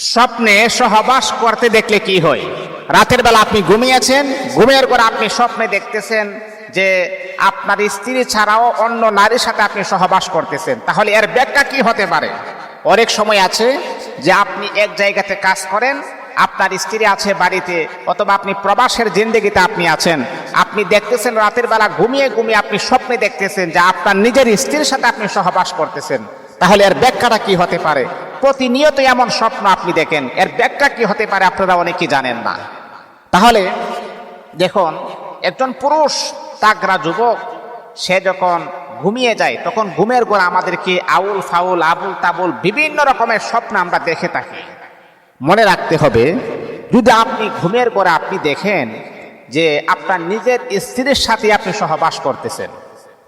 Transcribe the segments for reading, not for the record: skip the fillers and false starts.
স্বপ্নে সহবাস করতে দেখলে কি হয়? রাতের বেলা আপনি ঘুমিয়েছেন, ঘুমের পর আপনি স্বপ্নে দেখতেছেন যে আপনার স্ত্রী ছাড়াও অন্য নারীর সাথে আপনি সহবাস করতেছেন, তাহলে এর ব্যাখ্যা কি হতে পারে? অনেক সময় আছে যে আপনি এক জায়গাতে কাজ করেন, আপনার স্ত্রী আছে বাড়িতে, অথবা আপনি প্রবাসের জিন্দেগিতে আপনি আছেন, আপনি দেখতেছেন রাতের বেলা ঘুমিয়ে ঘুমিয়ে আপনি স্বপ্নে দেখতেছেন যে আপনার নিজের স্ত্রীর সাথে আপনি সহবাস করতেছেন, তাহলে এর ব্যাখ্যাটা কি হতে পারে? প্রতিনিয়ত এমন স্বপ্ন আপনি দেখেন, এর ব্যাখ্যা কি হতে পারে আপনারা অনেকেই জানেন না। তাহলে দেখুন, একজন পুরুষ তাগড়া যুবক সে যখন ঘুমিয়ে যায় তখন ঘুমের ঘোরে আমাদেরকে আউল ফাউল আবুল তাবুল বিভিন্ন রকমের স্বপ্ন আমরা দেখে থাকি। মনে রাখতে হবে, যদি আপনি ঘুমের ঘোরে আপনি দেখেন যে আপনার নিজের স্ত্রীর সাথে আপনি সহবাস করতেছেন,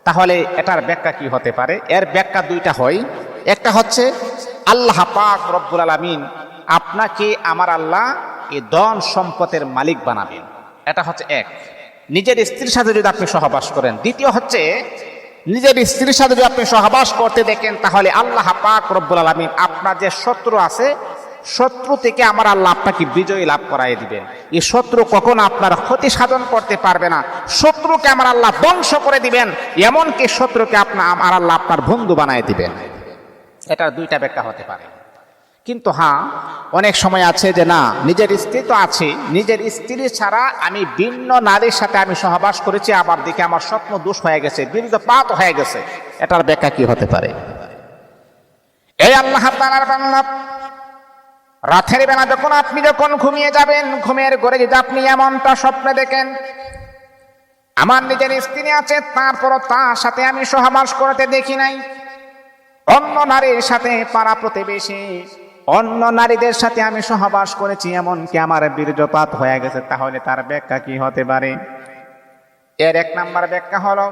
তাহলে এটার ব্যাখ্যা কি হতে পারে? এর ব্যাখ্যা দুইটা হয়। একটা হচ্ছে আল্লাহ পাক রব্বুল আলামিন আপনাকে আমার আল্লাহ এই ধন সম্পদের মালিক বানাবেন, এটা হচ্ছে এক, নিজের স্ত্রীর সাথে যদি আপনি সহবাস করেন। দ্বিতীয় হচ্ছে নিজের স্ত্রীর সাথে যদি আপনি সহবাস করতে দেখেন, তাহলে আল্লাহ পাক রব্বুল আলামিন আপনার যে শত্রু আছে, শত্রু থেকে আমার আল্লাহ আপনাকে বিজয় লাভ করাই দিবেন। এই শত্রু কখনো আপনার ক্ষতি সাধন করতে পারবে না, শত্রুকে আমার আল্লাহ ধ্বংস করে দিবেন, এমনকি শত্রুকে আমার আল্লাহ আপনার বন্ধু বানায় দিবেন। এটার দুইটা ব্যাখ্যা হতে পারে। কিন্তু হ্যাঁ, অনেক সময় আছে যে না, নিজের স্ত্রী তো আছে, নিজের স্ত্রী ছাড়া আমি ভিন্ন নারীর সাথে আমি সহবাস করেছি, আবার দিকে আমার স্বপ্ন দোষ হয়ে গেছে, বীর্যপাত হয়ে গেছে, এটার ব্যাখ্যা কি হতে পারে? এই আল্লাহ তাআলার বান্দা, রাতের বেলা যখন ঘুমিয়ে যাবেন, ঘুমের ঘরে যদি আপনি এমনটা স্বপ্নে দেখেন, আমার নিজের স্ত্রী আছে, তারপরও তার সাথে আমি সহবাস করতে দেখি নাই, অন্য নারীর সাথে পাড়া প্রতিবেশী অন্য নারীদের সাথে আমি সহবাস করেছি, এমনকি আমার বীর্যপাত হয়ে গেছে, তাহলে তার ব্যাখ্যা কি হতে পারে? এর এক নাম্বার ব্যাখ্যা হলো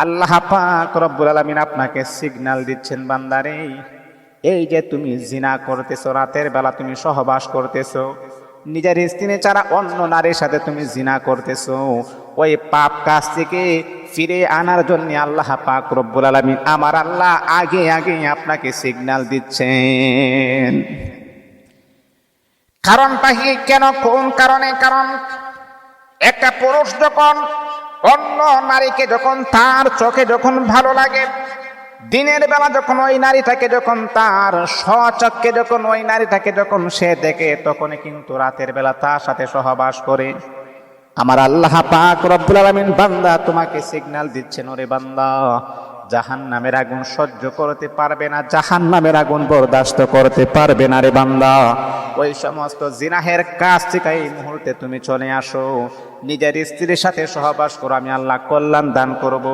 আল্লাহ পাক রব্বুল আলামিন আপনাকে সিগন্যাল দিচ্ছেন, বান্দারে এই যে তুমি জিনা করতেছো, রাতের বেলা তুমি সহবাস করতেছো, নিজের স্ত্রী ছাড়া অন্য নারীর সাথে তুমি জিনা করতেছো, ওই পাপ কাজ থেকে ফিরে আনার জন্য আল্লাহ পাক রব্বুল আলামিন আমার আল্লাহ আগে আগে আপনাকে সিগন্যাল দিচ্ছেন। কারণটা কি? কেন, কোন কারণে? কারণ একটা পুরুষ যখন অন্য নারীকে যখন তার চোখে যখন ভালো লাগে, দিনের বেলা যখন ওই নারীটাকে যখন তার স্বচক্ষে যখন ওই নারীটাকে যখন সে দেখে, তখনই কিন্তু রাতের বেলা তার সাথে সহবাস করে। আমার আল্লাহ পাক রব্বুল আলামিন বান্দা তোমাকে সিগন্যাল দিচ্ছেন, ওরে বান্দা জাহান্নামের আগুন সহ্য করতে পারবে না, জাহান্নামের আগুন বরদাস্ত করতে পারবে না রে বান্দা, ওই সমস্ত জিনাহের কাজ থেকে এই মুহূর্তে তুমি চলে আসো, নিজের স্ত্রীর সাথে সহবাস করো, আমি আল্লাহ কল্যাণ দান করব।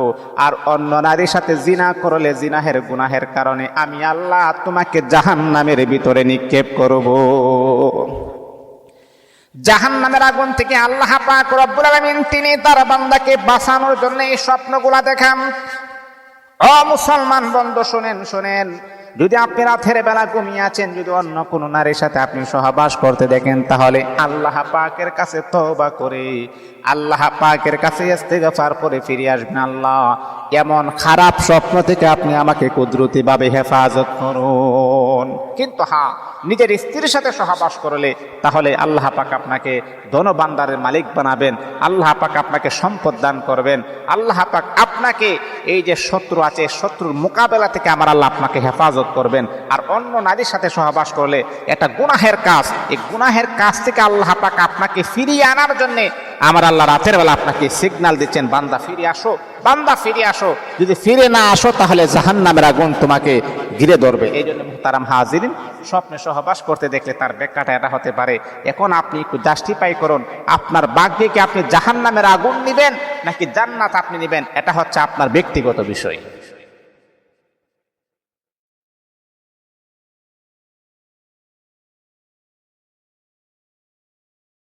আর অন্য নারীর সাথে জিনা করলে জিনাহের গুনাহের কারণে আমি আল্লাহ তোমাকে জাহান্নামের ভিতরে নিক্ষেপ করব। জাহান্নামের আগুন থেকে আল্লাহ পাক রব্বুল আলামিন তিনি তার বান্দাকে বাঁচানোর জন্য এই স্বপ্নগুলা দেখান। ও মুসলমান বন্ধু, শুনেন, যদি আপনি রাতের বেলা ঘুমিয়ে আছেন, যদি অন্য কোনো নারীর সাথে আপনি সহবাস করতে দেখেন, তাহলে আল্লাহ পাকের কাছে তওবা করে আল্লাহ পাকের কাছে ইস্তেগফার করে ফিরে আসবেন। আল্লাহ, এমন খারাপ স্বপ্ন থেকে আপনি আমাকে কুদরতি ভাবে হেফাজত করুন। কিন্তু হ্যাঁ, নিজের স্ত্রীর সাথে সহবাস করলে তাহলে আল্লাহ পাক আপনাকে ধনভাণ্ডারের মালিক বানাবেন, আল্লাহ পাক আপনাকে সম্পদ দান করবেন, আল্লাহ পাক আপনাকে এই যে শত্রু আছে, শত্রুর মোকাবেলা থেকে আমার আল্লাহ আপনাকে হেফাজত করবেন। আর অন্য নারীর সাথে সহবাস করলে এটা গুনাহের কাজ, এই গুনাহের কাজ থেকে আল্লাহ পাক আপনাকে ফিরিয়ে আনার জন্য আমার আল্লাহ রাতের বেলা আপনাকে সিগন্যাল দিচ্ছেন, বান্দা ফিরে আসো, বান্দা ফিরে আসো। যদি ফিরে না আসো তাহলে জাহান্নামের আগুন তোমাকে ঘিরে ধরবে। এই জন্য মুহতারাম হাজিরিন, স্বপ্নে সহবাস করতে দেখলে তার ব্যাখ্যাটা এটা হতে পারে। এখন আপনি একটু জাস্টিফাই করুন, আপনার ভাগ্যে কি আপনি জাহান্নামের আগুন নিবেন নাকি জান্নাত আপনি নিবেন, এটা হচ্ছে আপনার ব্যক্তিগত বিষয়।